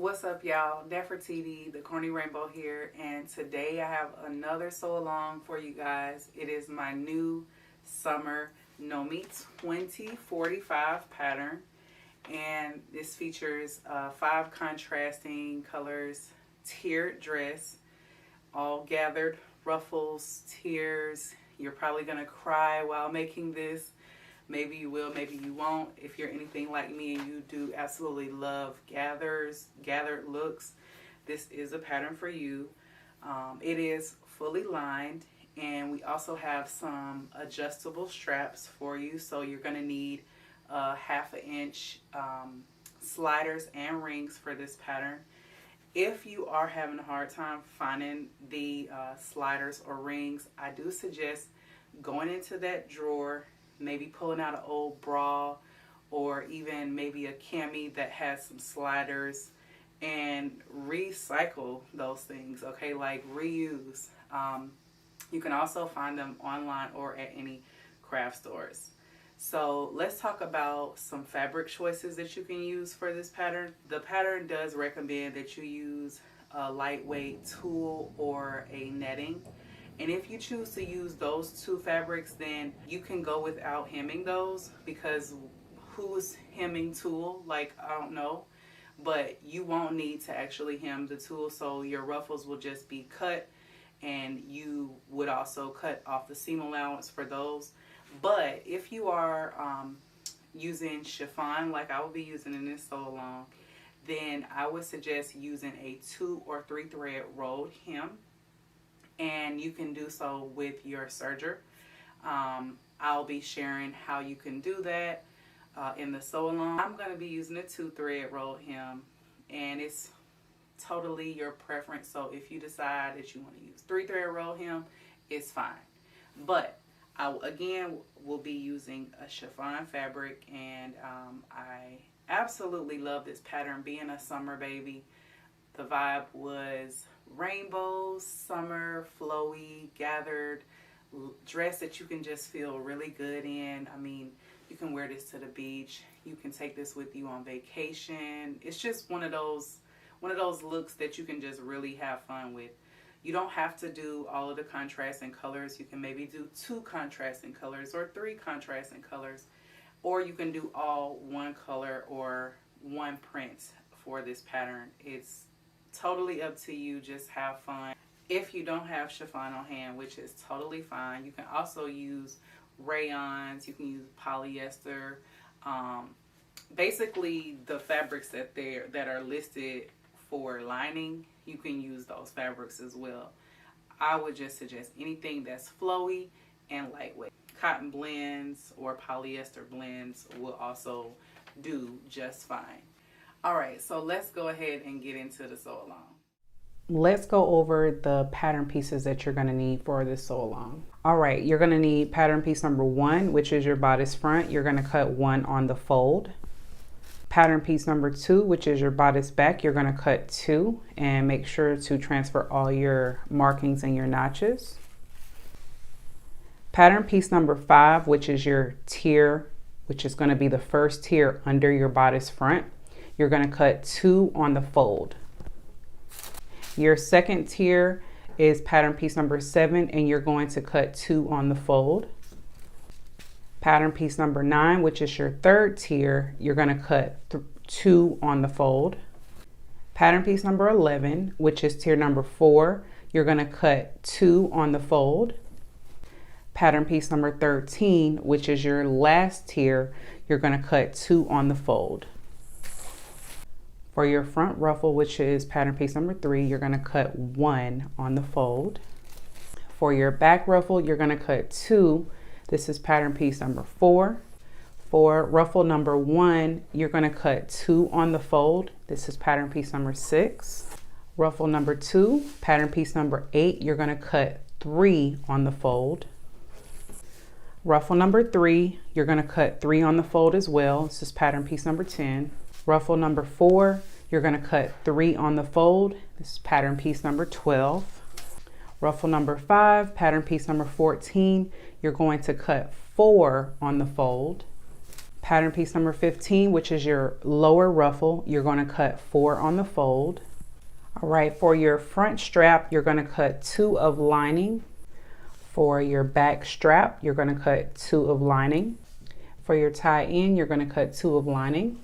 What's up, y'all? Nefertiti, the Corny Rainbow here, and today I have another sew along for you guys. It is my new summer Know Me 2045 pattern, and this features 5 contrasting colors, tiered dress, all gathered ruffles, tears. You're probably gonna cry while making this. Maybe you will, maybe you won't. If you're anything like me and you do absolutely love gathered looks, this is a pattern for you. It is fully lined, and we also have some adjustable straps for you. So you're gonna need 1/2 inch sliders and rings for this pattern. If you are having a hard time finding the sliders or rings, I do suggest going into that drawer, maybe pulling out an old bra or even maybe a cami that has some sliders, and recycle those things, okay? Like reuse. You can also find them online or at any craft stores. So let's talk about some fabric choices that you can use for this pattern. The pattern does recommend that you use a lightweight tulle or a netting. And if you choose to use those 2 fabrics, then you can go without hemming those, because who's hemming tulle? Like, I don't know. But you won't need to actually hem the tulle, so your ruffles will just be cut, and you would also cut off the seam allowance for those. But if you are using chiffon, like I will be using in this sew along, then I would suggest using a 2 or 3 thread rolled hem. And you can do so with your serger. I'll be sharing how you can do that in the sew along. I'm going to be using a 2 thread rolled hem, and it's totally your preference. So if you decide that you want to use 3 thread rolled hem, it's fine. But I again will be using a chiffon fabric, and I absolutely love this pattern. Being a summer baby, the vibe was rainbows, summer, flowy, gathered dress that you can just feel really good in. I mean, you can wear this to the beach. You can take this with you on vacation. It's just one of those looks that you can just really have fun with. You don't have to do all of the contrasting colors. You can maybe do 2 contrasting colors or 3 contrasting colors, or you can do all 1 color or 1 print for this pattern. It's totally up to you. Just have fun. If you don't have chiffon on hand, which is totally fine, you can also use rayons. You can use polyester. Basically, the fabrics that are listed for lining, you can use those fabrics as well. I would just suggest anything that's flowy and lightweight. Cotton blends or polyester blends will also do just fine. All right, so let's go ahead and get into the sew along. Let's go over the pattern pieces that you're gonna need for this sew along. All right, you're gonna need pattern piece number 1, which is your bodice front. You're gonna cut 1 on the fold. Pattern piece number 2, which is your bodice back, you're gonna cut 2, and make sure to transfer all your markings and your notches. Pattern piece number 5, which is your tier, which is gonna be the first tier under your bodice front. You're going to cut 2 on the fold. Your second tier is pattern piece number 7, and you're going to cut 2 on the fold. Pattern piece number 9, which is your third tier, you're going to cut 2 on the fold. Pattern piece number 11, which is tier number 4, you're going to cut 2 on the fold. Pattern piece number 13, which is your last tier, you're going to cut 2 on the fold. For your front ruffle, which is pattern piece number 3, you're going to cut 1 on the fold. For your back ruffle, you're going to cut 2. This is pattern piece number 4. For ruffle number 1, you're going to cut 2 on the fold. This is pattern piece number 6. Ruffle number 2, pattern piece number 8, you're going to cut 3 on the fold. Ruffle number 3, you're going to cut 3 on the fold as well. This is pattern piece number 10. Ruffle number 4, you're going to cut 3 on the fold. This is pattern piece number 12. Ruffle number 5, pattern piece number 14, you're going to cut 4 on the fold. pattern piece number 15, which is your lower ruffle, you're going to cut 4 on the fold. All right, for your front strap, you're going to cut 2 of lining. For your back strap, you're going to cut 2 of lining. For your tie-in, you're going to cut 2 of lining.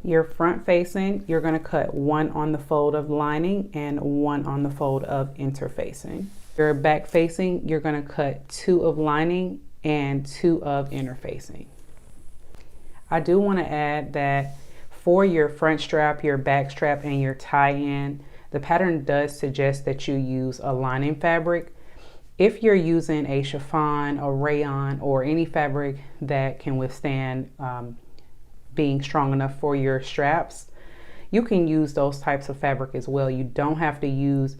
Your front facing, you're going to cut 1 on the fold of lining and 1 on the fold of interfacing. Your back facing, you're going to cut 2 of lining and 2 of interfacing. I do want to add that for your front strap, your back strap, and your tie-in, the pattern does suggest that you use a lining fabric. If you're using a chiffon, a rayon, or any fabric that can withstand being strong enough for your straps, you can use those types of fabric as well. You don't have to use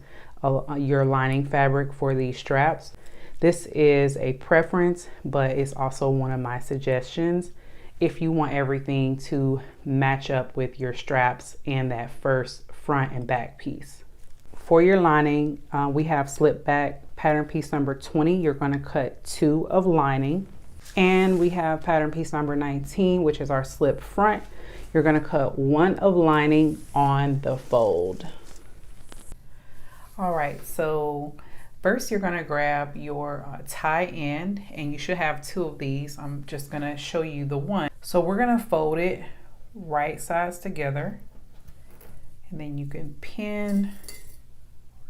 your lining fabric for these straps. This is a preference, but it's also one of my suggestions if you want everything to match up with your straps and that first front and back piece. For your lining, we have slip back pattern piece number 20. You're going to cut 2 of lining. And we have pattern piece number 19, which is our slip front. You're going to cut 1 of lining on the fold. All right, so first you're going to grab your tie-in, and you should have 2 of these. I'm just going to show you the one. So we're going to fold it right sides together, and then you can pin,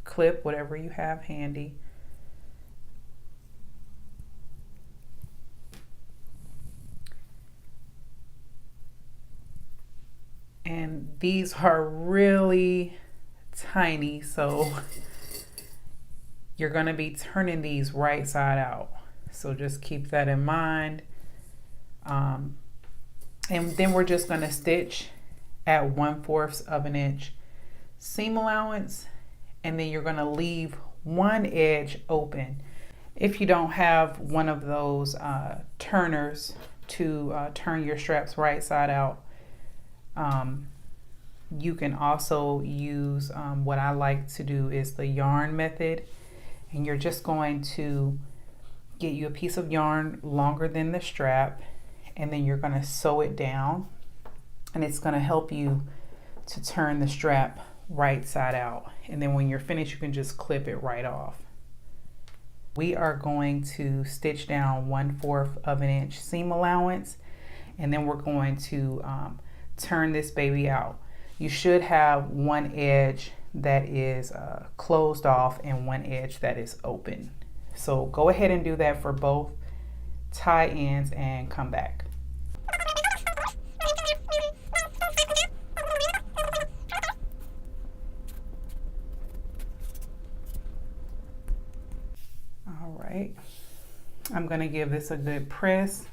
clip, whatever you have handy. And these are really tiny, so you're going to be turning these right side out. So just keep that in mind. And then we're just going to stitch at 1/4 of an inch seam allowance, and then you're going to leave one edge open. If you don't have one of those turners to turn your straps right side out, you can also use what I like to do is the yarn method, and you're just going to get you a piece of yarn longer than the strap, and then you're going to sew it down, and it's going to help you to turn the strap right side out, and then when you're finished you can just clip it right off. We are going to stitch down 1/4 of an inch seam allowance, and then we're going to turn this baby out. You should have one edge that is closed off and one edge that is open. So go ahead and do that for both tie-ins and come back. All right, I'm going to give this a good press,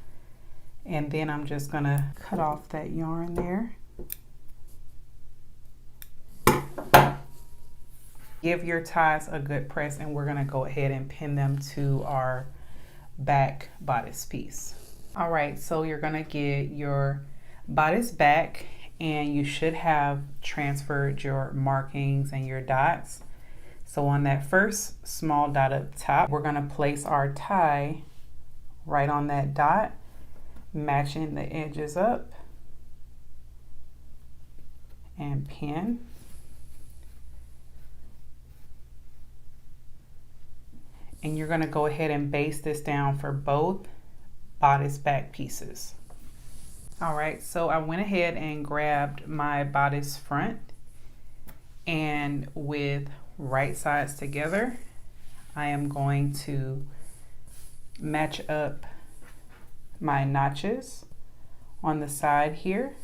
and then I'm just going to cut off that yarn there. Give your ties a good press, and we're going to go ahead and pin them to our back bodice piece. All right, so you're going to get your bodice back, and you should have transferred your markings and your dots. So on that first small dot up top, we're going to place our tie right on that dot, matching the edges up, and pin. And you're going to go ahead and baste this down for both bodice back pieces. All right, so I went ahead and grabbed my bodice front, and with right sides together, I am going to match up my notches on the side here.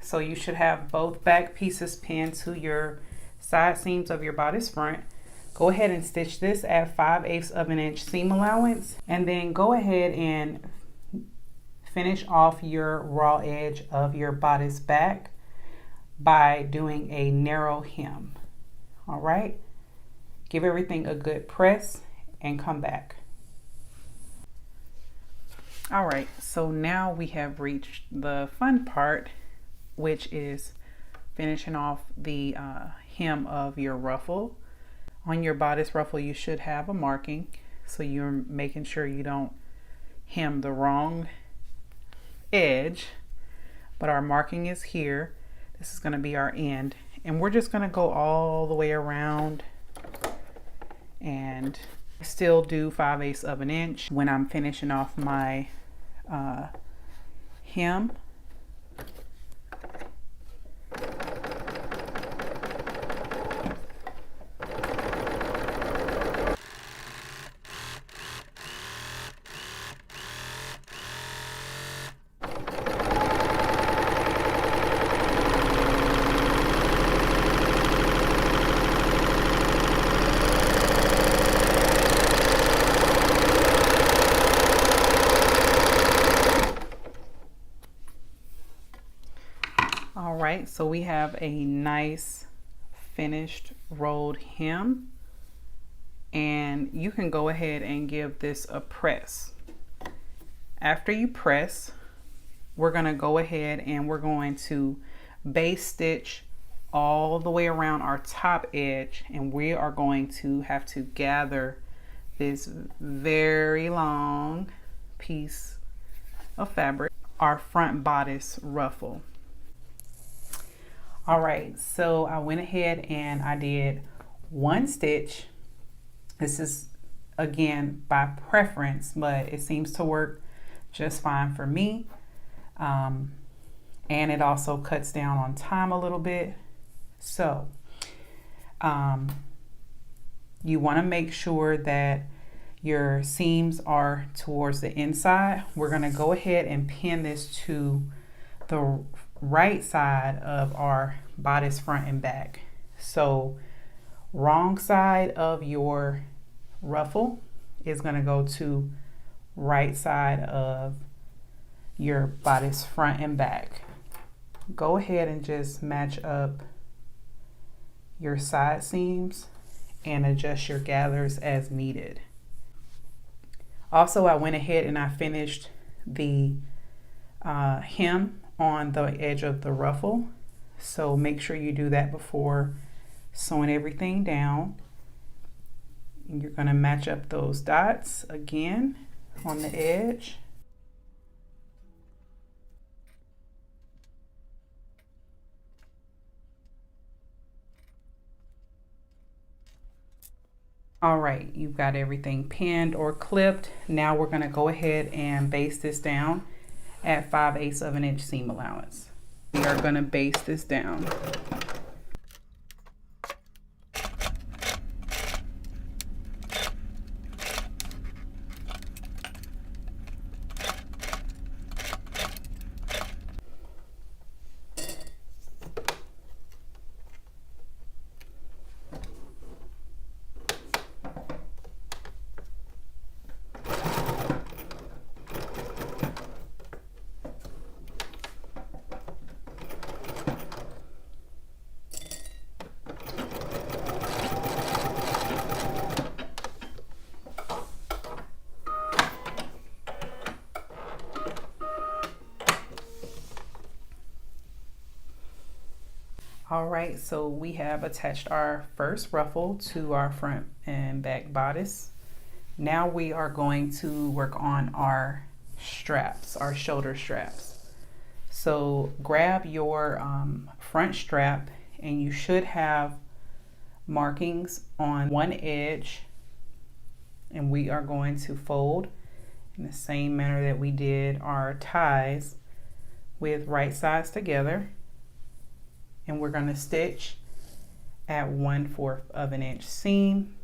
So you should have both back pieces pinned to your side seams of your bodice front. Go ahead and stitch this at 5/8 of an inch seam allowance, and then go ahead and finish off your raw edge of your bodice back by doing a narrow hem. All right, give everything a good press and come back. All right, so now we have reached the fun part, which is finishing off the hem of your ruffle. On your bodice ruffle, you should have a marking, so you're making sure you don't hem the wrong edge, but our marking is here. This is going to be our end, and we're just going to go all the way around and still do 5/8 of an inch when I'm finishing off my hem. All right, so we have a nice finished rolled hem, and you can go ahead and give this a press. After you press, we're going to go ahead and we're going to base stitch all the way around our top edge, and we are going to have to gather this very long piece of fabric, our front bodice ruffle. All right, so I went ahead and I did one stitch. This is again by preference, but it seems to work just fine for me. And it also cuts down on time a little bit. So you want to make sure that your seams are towards the inside. We're going to go ahead and pin this to the right side of our bodice front and back. So wrong side of your ruffle is going to go to right side of your bodice front and back. Go ahead and just match up your side seams and adjust your gathers as needed. Also, I went ahead and I finished the hem on the edge of the ruffle, so make sure you do that before sewing everything down. And you're going to match up those dots again on the edge. All right, you've got everything pinned or clipped. Now we're going to go ahead and base this down at 5/8 of an inch seam allowance. We are going to base this down. All right, so we have attached our first ruffle to our front and back bodice. Now we are going to work on our straps, our shoulder straps. So grab your front strap, and you should have markings on one edge, and we are going to fold in the same manner that we did our ties, with right sides together. And we're going to stitch at 1/4 of an inch seam.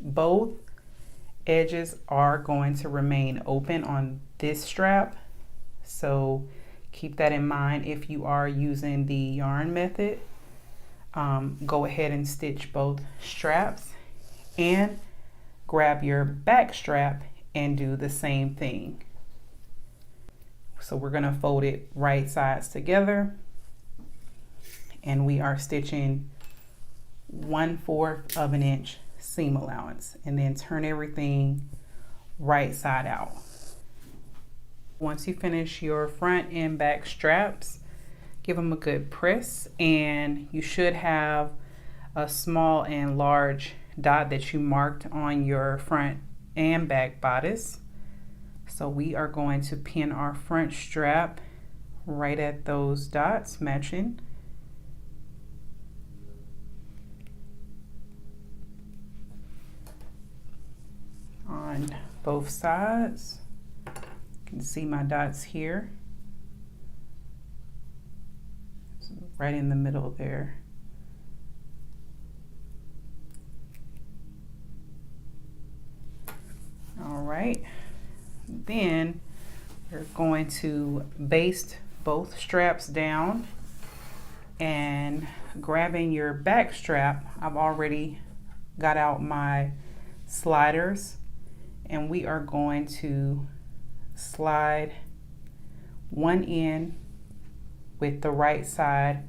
Both edges are going to remain open on this strap, so keep that in mind. If you are using the yarn method, go ahead and stitch both straps, and grab your back strap and do the same thing. So we're going to fold it right sides together, and we are stitching 1/4 of an inch seam allowance, and then turn everything right side out. Once you finish your front and back straps, give them a good press, and you should have a small and large dot that you marked on your front and back bodice. So we are going to pin our front strap right at those dots, matching. On both sides. You can see my dots here. Right in the middle there. All right, then we're going to baste both straps down, and grabbing your back strap, I've already got out my sliders, and we are going to slide one end with the right side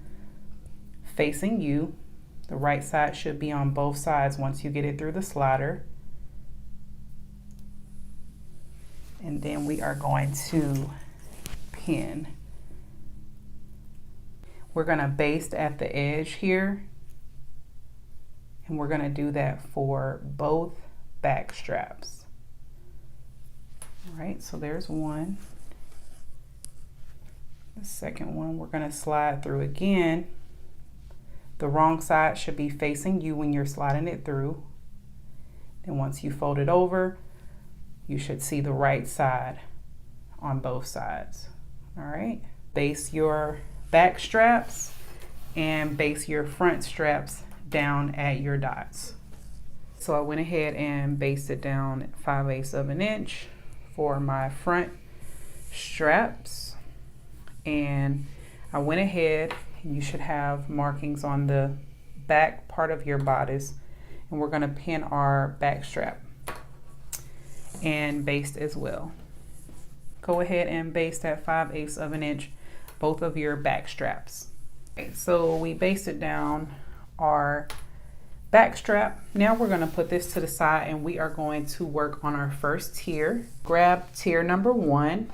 facing you. The right side should be on both sides once you get it through the slider. And then we are going to pin. We're going to baste at the edge here, and we're going to do that for both back straps. All right, so there's one. The second one, we're going to slide through again. The wrong side should be facing you when you're sliding it through. And once you fold it over, you should see the right side on both sides. All right, baste your back straps and baste your front straps down at your dots. So I went ahead and basted down 5/8 of an inch for my front straps, and I went ahead, and you should have markings on the back part of your bodice, and we're going to pin our back strap and baste as well. Go ahead and baste at 5/8 of an inch both of your back straps. Okay, so we basted down our back strap. Now we're going to put this to the side, and we are going to work on our first tier. Grab tier number 1.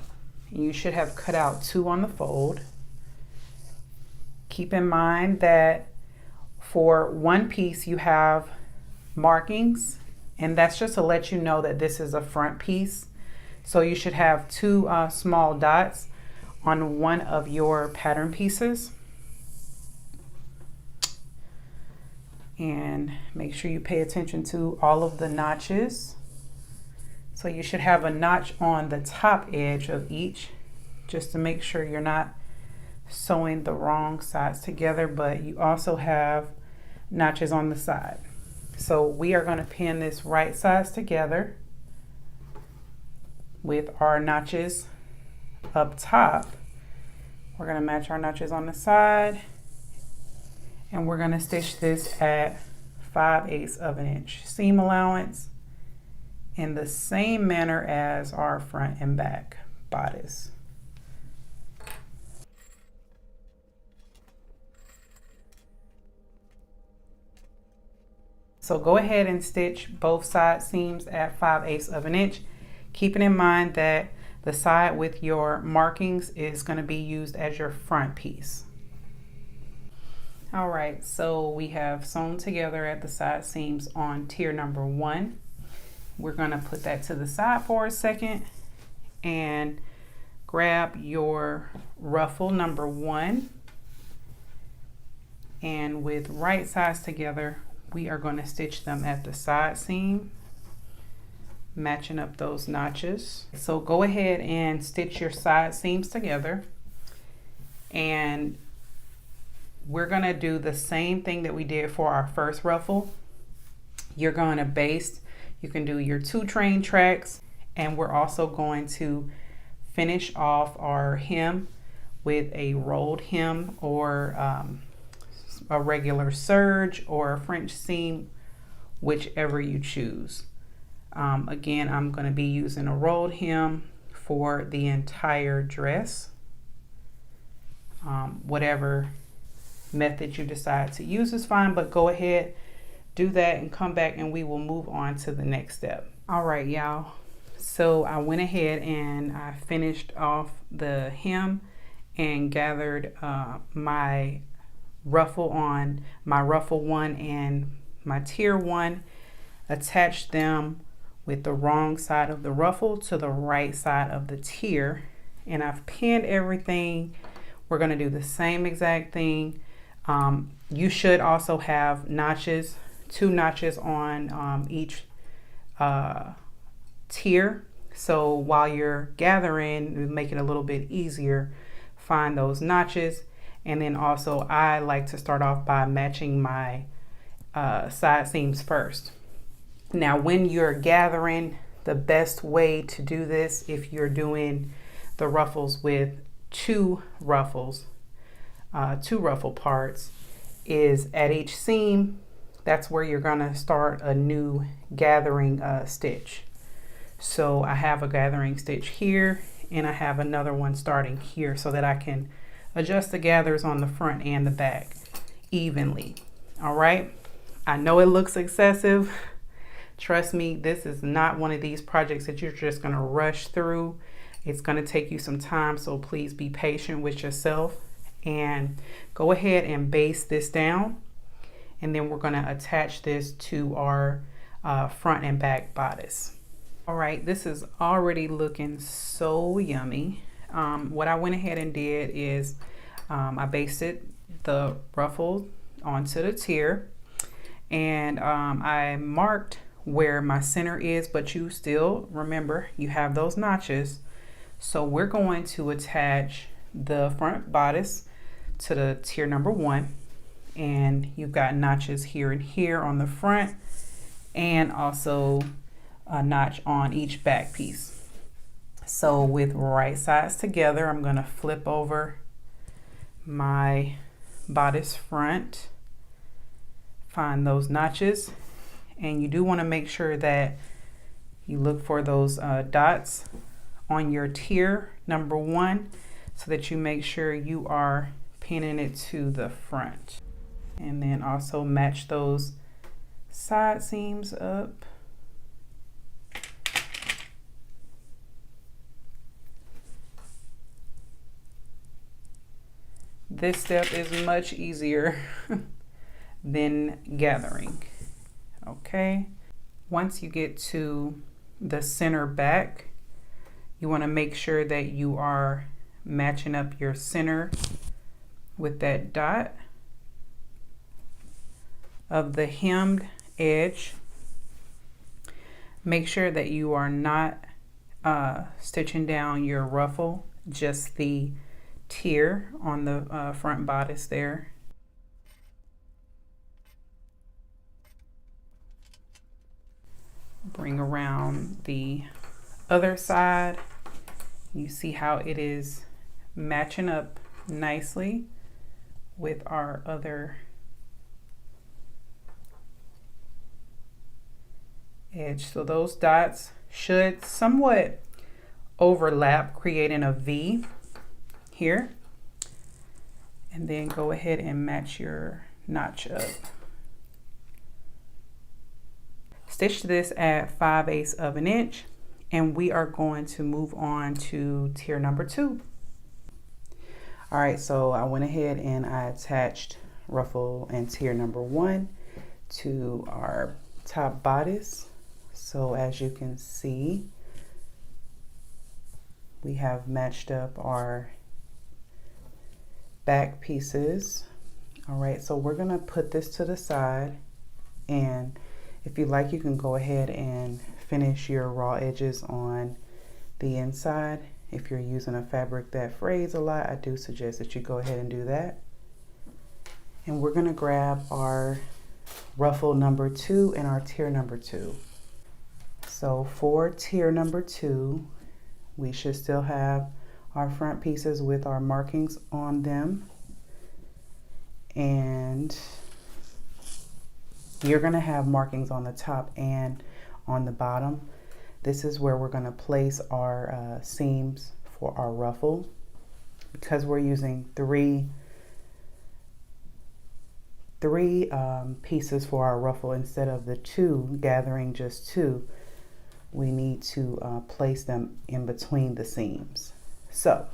You should have cut out 2 on the fold. Keep in mind that for one piece you have markings, and that's just to let you know that this is a front piece. So you should have 2 small dots on one of your pattern pieces. And make sure you pay attention to all of the notches. So you should have a notch on the top edge of each, just to make sure you're not sewing the wrong sides together, but you also have notches on the side. So we are going to pin this right sides together with our notches up top. We're going to match our notches on the side, and we're going to stitch this at 5/8 of an inch seam allowance in the same manner as our front and back bodice. So go ahead and stitch both side seams at 5/8 of an inch, keeping in mind that the side with your markings is going to be used as your front piece. All right, so we have sewn together at the side seams on tier number 1. We're going to put that to the side for a second and grab your ruffle number 1, and with right sides together we are going to stitch them at the side seam, matching up those notches. So go ahead and stitch your side seams together, and we're going to do the same thing that we did for our first ruffle. You're going to baste. You can do your 2 train tracks, and we're also going to finish off our hem with a rolled hem, or a regular serge, or a French seam, whichever you choose. Again, I'm going to be using a rolled hem for the entire dress. Whatever method you decide to use is fine, but go ahead, do that, and come back and we will move on to the next step. All right, y'all, So I went ahead and I finished off the hem and gathered my ruffle on my ruffle one and my tier one, attached them with the wrong side of the ruffle to the right side of the tier, and I've pinned everything. We're going to do the same exact thing. You should also have notches, 2 notches on each tier. So while you're gathering, make it a little bit easier, find those notches. And then also I like to start off by matching my side seams first. Now when you're gathering, the best way to do this, if you're doing the ruffles with two ruffle parts, is at each seam, that's where you're gonna start a new gathering stitch. So I have a gathering stitch here and I have another one starting here so that I can adjust the gathers on the front and the back evenly. All right, I know it looks excessive. Trust me, this is not one of these projects that you're just gonna rush through. It's gonna take you some time, so please be patient with yourself and go ahead and base this down. And then we're gonna attach this to our front and back bodice. All right, this is already looking so yummy. What I went ahead and did is I basted the ruffle onto the tier, and I marked where my center is, but you still remember you have those notches. So we're going to attach the front bodice to the tier number 1, and you've got notches here and here on the front, and also a notch on each back piece. So with right sides together, I'm going to flip over my bodice front, find those notches, and you do want to make sure that you look for those dots on your tier number 1 so that you make sure you are pinning it to the front. And then also match those side seams up. This step is much easier than gathering. Okay, once you get to the center back, you want to make sure that you are matching up your center with that dot of the hemmed edge. Make sure that you are not stitching down your ruffle, just the tier on the front bodice there. Bring around the other side. You see how it is matching up nicely with our other edge. So those dots should somewhat overlap, creating a V here. And then go ahead and match your notch up. Stitch this at 5/8 of an inch, and we are going to move on to tier number 2. All right, so I went ahead and I attached ruffle and tier number 1 to our top bodice. So as you can see, we have matched up our back pieces. All right, so we're gonna put this to the side, and if you like, you can go ahead and finish your raw edges on the inside. If you're using a fabric that frays a lot, I do suggest that you go ahead and do that. And we're gonna grab our ruffle number 2 and our tier number 2. So for tier number 2, we should still have our front pieces with our markings on them. And you're gonna have markings on the top and on the bottom. This is where we're gonna place our seams for our ruffle. Because we're using three pieces for our ruffle instead of the 2, gathering just 2, we need to place them in between the seams. So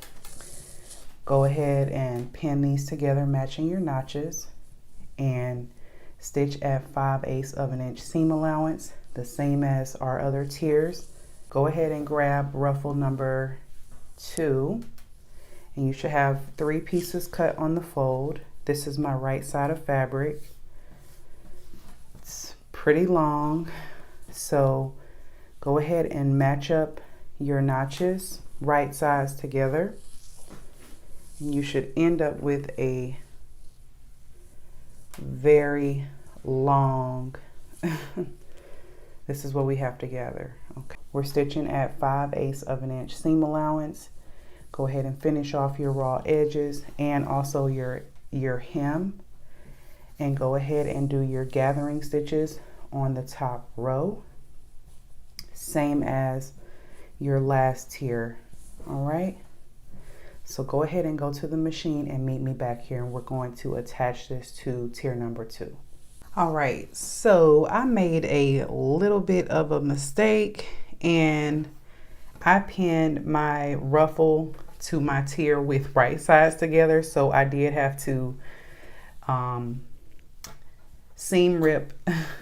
go ahead and pin these together, matching your notches, and stitch at 5/8 of an inch seam allowance, the same as our other tiers. Go ahead and grab ruffle number 2, and you should have 3 pieces cut on the fold. This is my right side of fabric. It's pretty long, so go ahead and match up your notches right sides together. You should end up with a very long this is what we have to gather. Okay, we're stitching at 5/8 of an inch seam allowance. Go ahead and finish off your raw edges and also your hem, and go ahead and do your gathering stitches on the top row, same as your last tier. All right, so go ahead and go to the machine and meet me back here, and we're going to attach this to tier number 2. All right, so I made a little bit of a mistake, and I pinned my ruffle to my tier with right sides together, so I did have to seam rip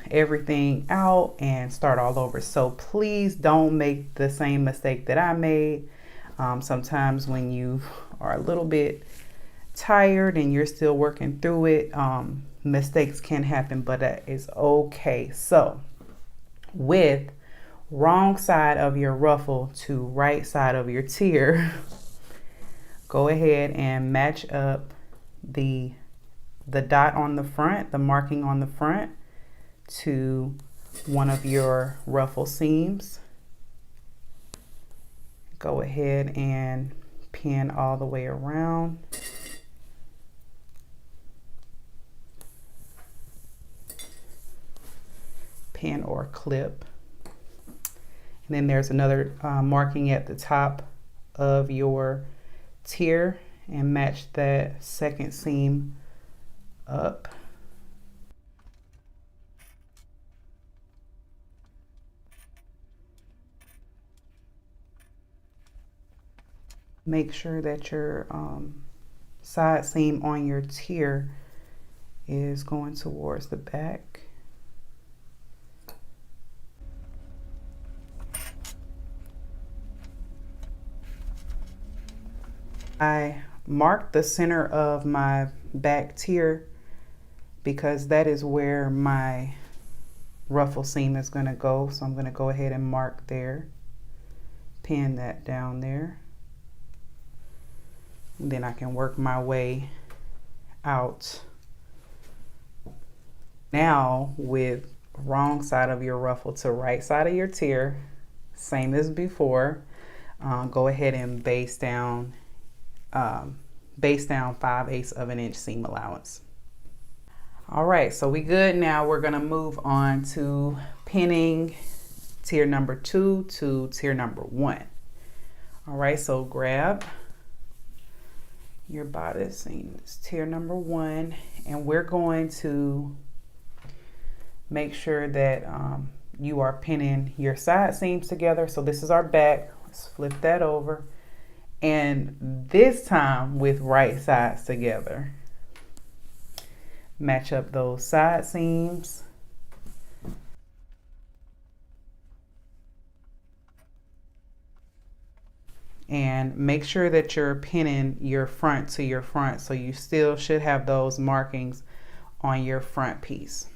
everything out and start all over. So please don't make the same mistake that I made. Sometimes when you are a little bit tired and you're still working through it, mistakes can happen, but that is okay. So with wrong side of your ruffle to right side of your tier, go ahead and match up the dot on the front, the marking on the front, to one of your ruffle seams. Go ahead and pin all the way around. Pin or clip. And then there's another marking at the top of your tier, and match that second seam up. Make sure that your side seam on your tier is going towards the back. I marked the center of my back tier because that is where my ruffle seam is going to go. So I'm going to go ahead and mark there, pin that down there. And then I can work my way out. Now with wrong side of your ruffle to right side of your tier, same as before, go ahead and base down 5/8 of an inch seam allowance. All right, so we good. Now we're gonna move on to pinning tier number 2 to tier number 1. All right, so grab your bodice, and it's tier number 1, and we're going to make sure that you are pinning your side seams together. So this is our back. Let's flip that over. And this time with right sides together. Match up those side seams. And make sure that you're pinning your front to your front, so you still should have those markings on your front piece.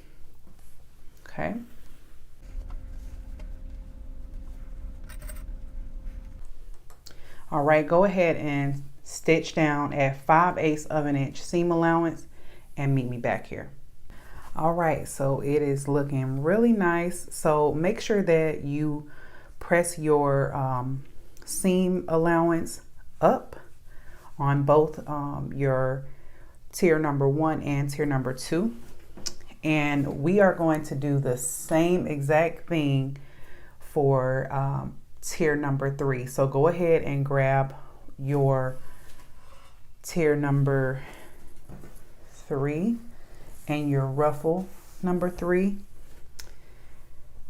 Okay. All right, go ahead and stitch down at 5/8 of an inch seam allowance and meet me back here. All right, so it is looking really nice. So make sure that you press your seam allowance up on both your tier number 1 and tier number 2. And we are going to do the same exact thing for tier number 3. So go ahead and grab your tier number 3 and your ruffle number 3.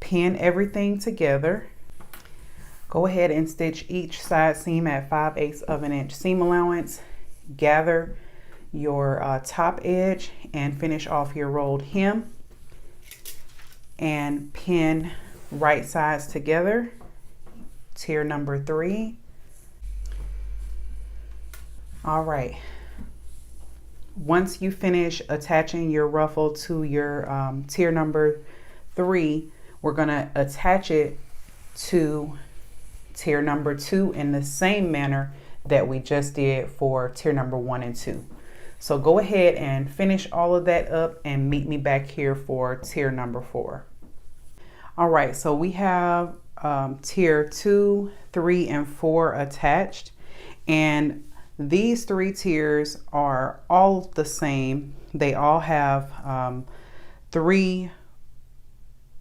Pin everything together. Go ahead and stitch each side seam at 5/8 of an inch seam allowance. Gather your top edge and finish off your rolled hem and pin right sides together, tier number 3. All right, once you finish attaching your ruffle to your tier number 3, we're going to attach it to tier number 2 in the same manner that we just did for tier number 1 and 2. So go ahead and finish all of that up and meet me back here for tier number 4. All right, so we have tier 2, 3, and 4 attached, and these 3 tiers are all the same. They all have 3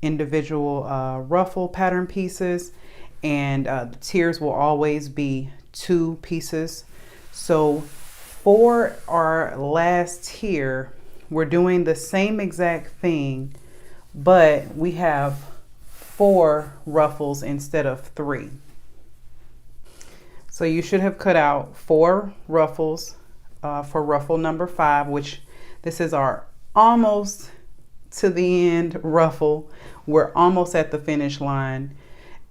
individual ruffle pattern pieces, and the tiers will always be 2 pieces. So for our last tier, we're doing the same exact thing, but we have 4 ruffles instead of 3. So you should have cut out 4 ruffles for ruffle number 5, which this is our almost to the end ruffle. We're almost at the finish line,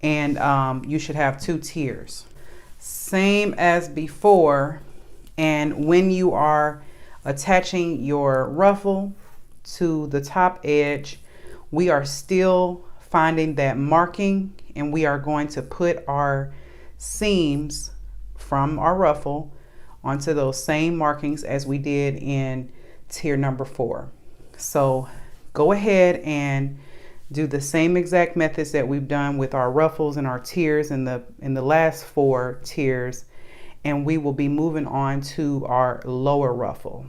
and you should have 2 tiers. Same as before, and when you are attaching your ruffle to the top edge, we are still finding that marking, and we are going to put our seams from our ruffle onto those same markings as we did in tier number 4. So go ahead and do the same exact methods that we've done with our ruffles and our tiers in the last 4 tiers, and we will be moving on to our lower ruffle.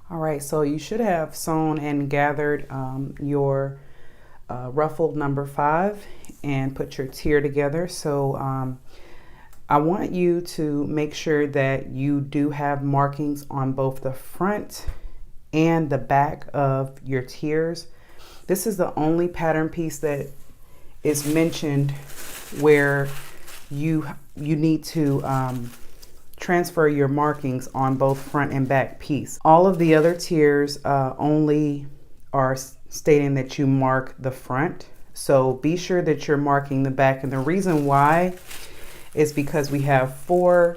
All right, so you should have sewn and gathered your ruffle number 5 and put your tier together. So I want you to make sure that you do have markings on both the front and the back of your tiers. This is the only pattern piece that is mentioned where you need to transfer your markings on both front and back piece. All of the other tiers only are stating that you mark the front. So be sure that you're marking the back. And the reason why is because we have 4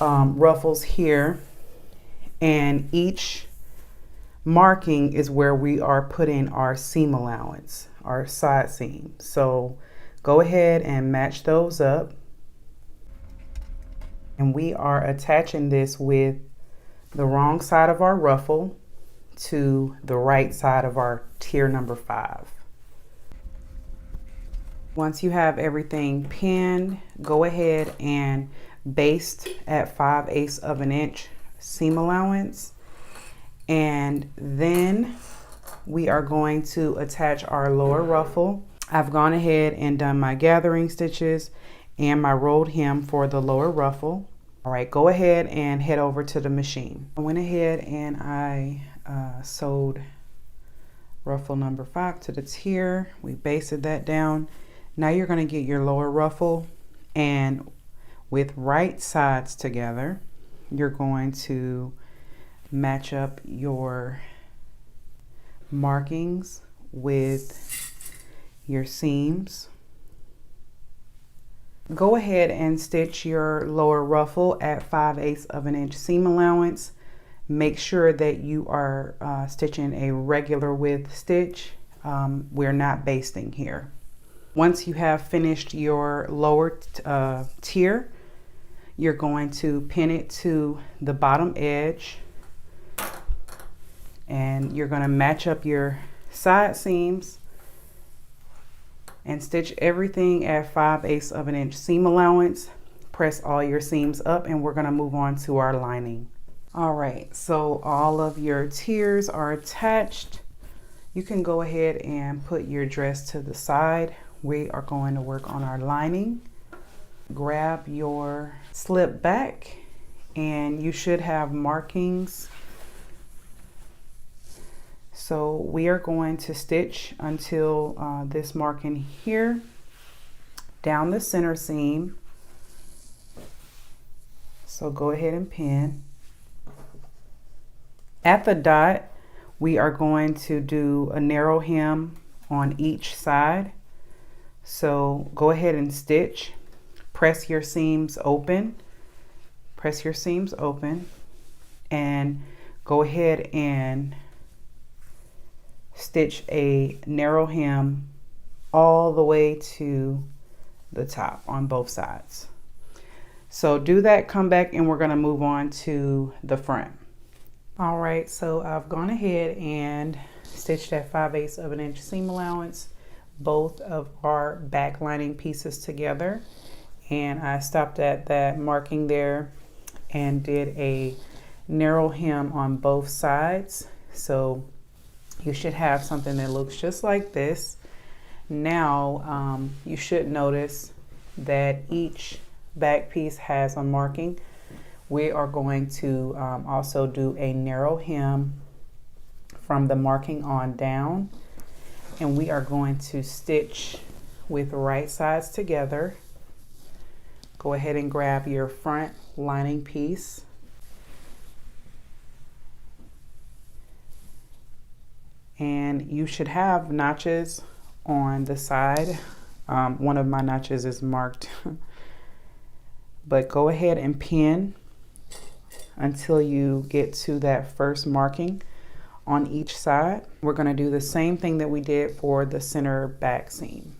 ruffles here, and each marking is where we are putting our seam allowance, our side seam. So go ahead and match those up. And we are attaching this with the wrong side of our ruffle to the right side of our tier number 5. Once you have everything pinned, go ahead and baste at 5/8 of an inch seam allowance. And then we are going to attach our lower ruffle. I've gone ahead and done my gathering stitches and my rolled hem for the lower ruffle. All right, go ahead and head over to the machine. I went ahead and I sewed ruffle number 5 to the tier. We basted that down. Now you're going to get your lower ruffle, and with right sides together, you're going to match up your markings with your seams. Go ahead and stitch your lower ruffle at 5/8 of an inch seam allowance. Make sure that you are stitching a regular width stitch. We're not basting here. Once you have finished your lower tier, you're going to pin it to the bottom edge, and you're going to match up your side seams and stitch everything at 5/8 of an inch seam allowance. Press all your seams up, and we're going to move on to our lining. All right, so all of your tiers are attached. You can go ahead and put your dress to the side. We are going to work on our lining. Grab your slip back, and you should have markings. So we are going to stitch until this marking here, down the center seam. So go ahead and pin. At the dot, we are going to do a narrow hem on each side. So go ahead and stitch. Press your seams open. Press your seams open, and go ahead and stitch a narrow hem all the way to the top on both sides. So do that, come back, and we're going to move on to the front. All right, so I've gone ahead and stitched at 5/8 of an inch seam allowance both of our back lining pieces together, and I stopped at that marking there and did a narrow hem on both sides. So you should have something that looks just like this. Now you should notice that each back piece has a marking. We are going to also do a narrow hem from the marking on down, and we are going to stitch with right sides together. Go ahead and grab your front lining piece. And you should have notches on the side. One of my notches is marked. But go ahead and pin until you get to that first marking on each side. We're going to do the same thing that we did for the center back seam.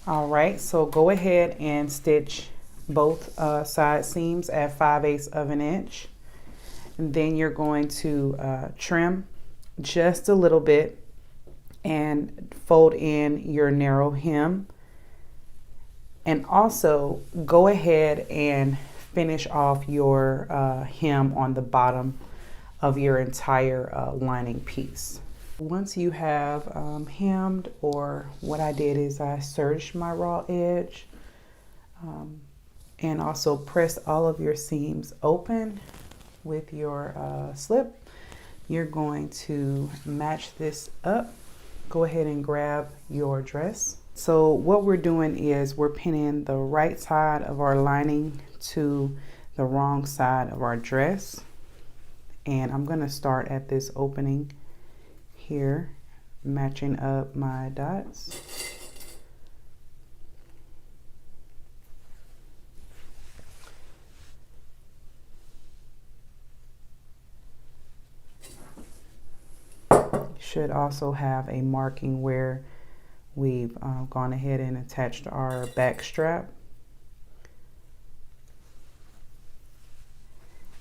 All right, so go ahead and stitch both side seams at 5/8 of an inch. And then you're going to trim just a little bit and fold in your narrow hem. And also go ahead and finish off your hem on the bottom of your entire lining piece. Once you have hemmed, or what I did is I serged my raw edge, and also press all of your seams open with your slip. You're going to match this up. Go ahead and grab your dress. So what we're doing is we're pinning the right side of our lining to the wrong side of our dress. And I'm going to start at this opening here, matching up my dots. Should also have a marking where we've gone ahead and attached our back strap.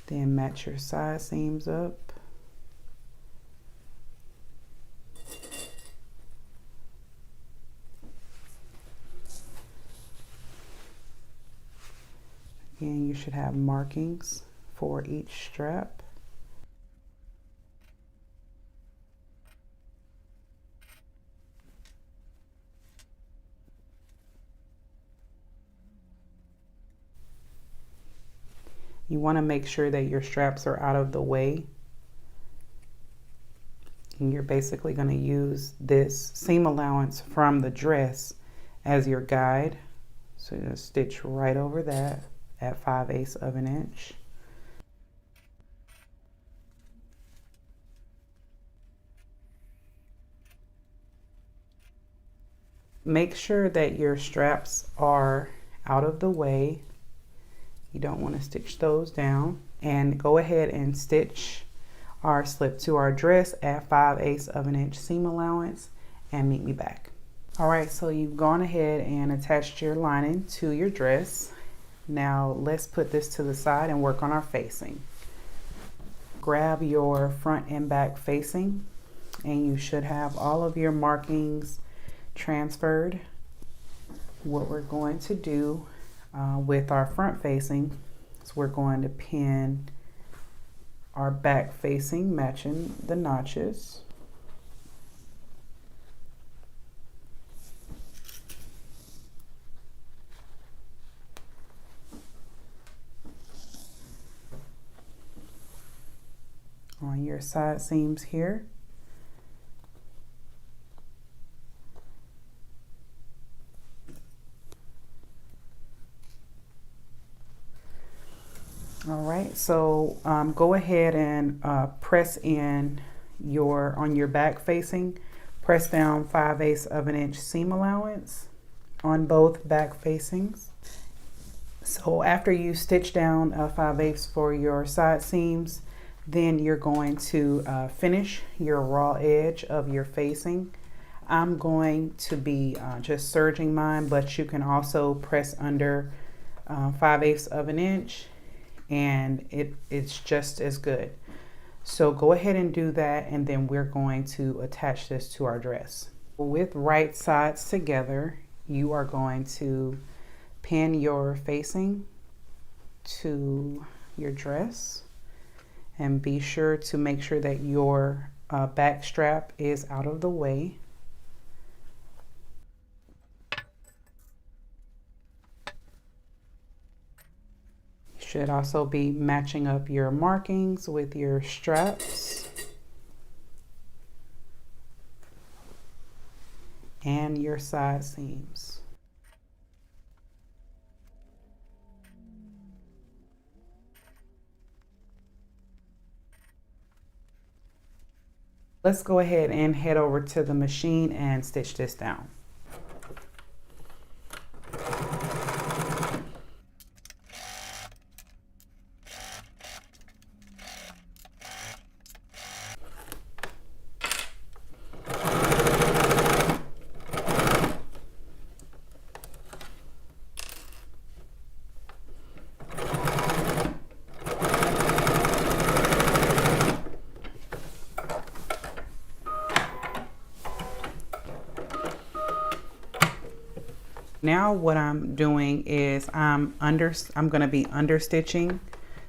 Then match your side seams up. And you should have markings for each strap. You want to make sure that your straps are out of the way. And you're basically going to use this seam allowance from the dress as your guide. So you're going to stitch right over that at 5/8 of an inch. Make sure that your straps are out of the way. You don't want to stitch those down. And go ahead and stitch our slip to our dress at 5/8 of an inch seam allowance and meet me back. All right, so you've gone ahead and attached your lining to your dress. Now let's put this to the side and work on our facing. Grab your front and back facing, and you should have all of your markings transferred. What we're going to do with our front facing is we're going to pin our back facing matching the notches. On your side seams here. All right, so go ahead and press in on your back facing, press down 5/8 of an inch seam allowance on both back facings. So after you stitch down 5/8 for your side seams, then you're going to finish your raw edge of your facing. I'm going to be just serging mine, but you can also press under 5/8 of an inch, and it's just as good. So go ahead and do that, and then we're going to attach this to our dress. With right sides together, you are going to pin your facing to your dress, and be sure to make sure that your back strap is out of the way. Should also be matching up your markings with your straps and your side seams. Let's go ahead and head over to the machine and stitch this down. Now what I'm doing is I'm going to be understitching.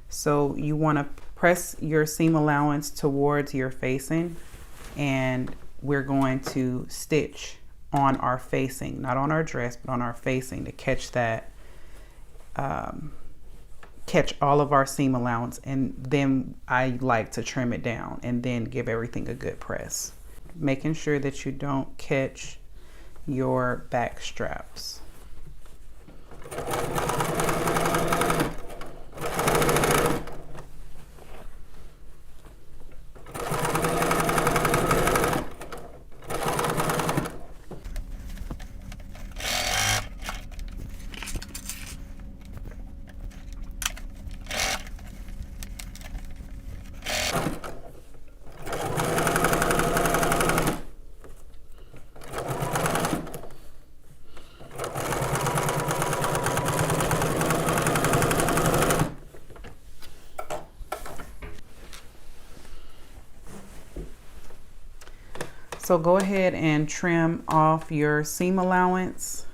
So you want to press your seam allowance towards your facing, and we're going to stitch on our facing, not on our dress, but on our facing, to catch that, catch all of our seam allowance. And then I like to trim it down and then give everything a good press, making sure that you don't catch your back straps. So go ahead and trim off your seam allowance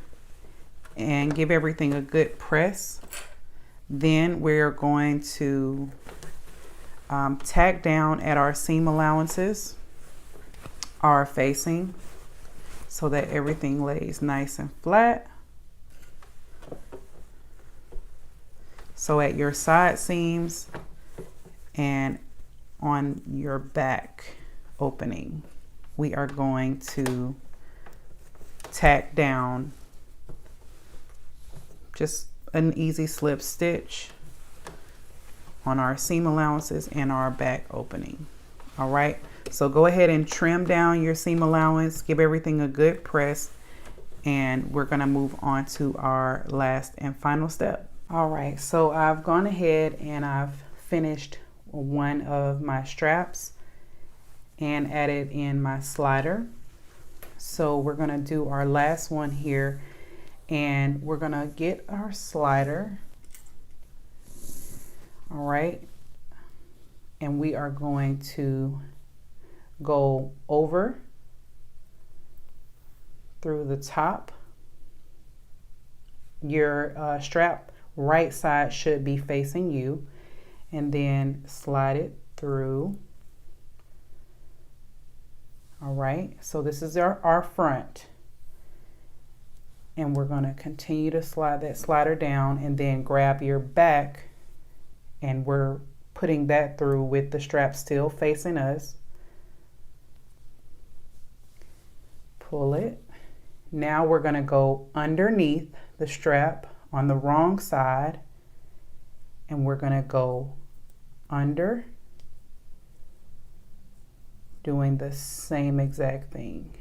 and give everything a good press. Then we're going to tack down at our seam allowances, our facing, so that everything lays nice and flat. So at your side seams and on your back opening, we are going to tack down just an easy slip stitch on our seam allowances and our back opening. All right, so go ahead and trim down your seam allowance, give everything a good press, and we're gonna move on to our last and final step. All right, so I've gone ahead and I've finished one of my straps and added in my slider. So we're gonna do our last one here, and we're gonna get our slider. All right, and we are going to go over through the top. Your strap right side should be facing you, and then slide it through. All right, so this is our front, and we're going to continue to slide that slider down, and then grab your back, and we're putting that through with the strap still facing us. Pull it. Now we're going to go underneath the strap on the wrong side, and we're going to go under, doing the same exact thing.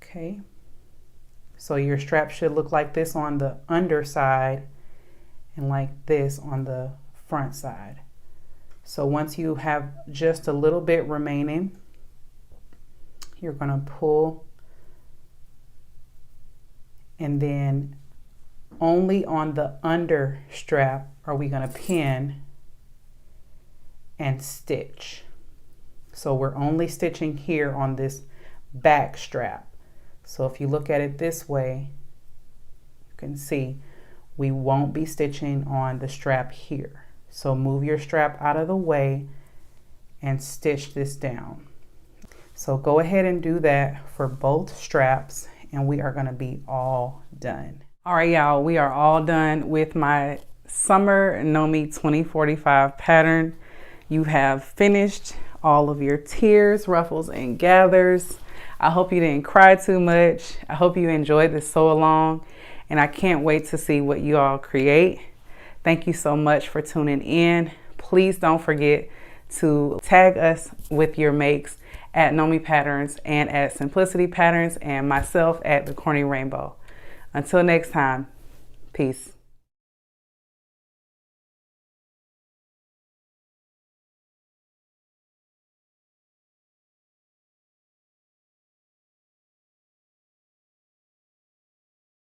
Okay, so your strap should look like this on the underside and like this on the front side. So once you have just a little bit remaining, you're going to pull, and then only on the under strap are we going to pin and stitch. So we're only stitching here on this back strap. So if you look at it this way, you can see we won't be stitching on the strap here. So move your strap out of the way and stitch this down. So go ahead and do that for both straps, and we are going to be all done. All right, y'all, we are all done with my summer Know Me 2045 pattern. You have finished all of your tiers, ruffles, and gathers. I hope you didn't cry too much. I hope you enjoyed this sew along, and I can't wait to see what you all create. Thank you so much for tuning in. Please don't forget to tag us with your makes at Know Me Patterns and at Simplicity Patterns, and myself at The Corny Rainbow. Until next time, peace.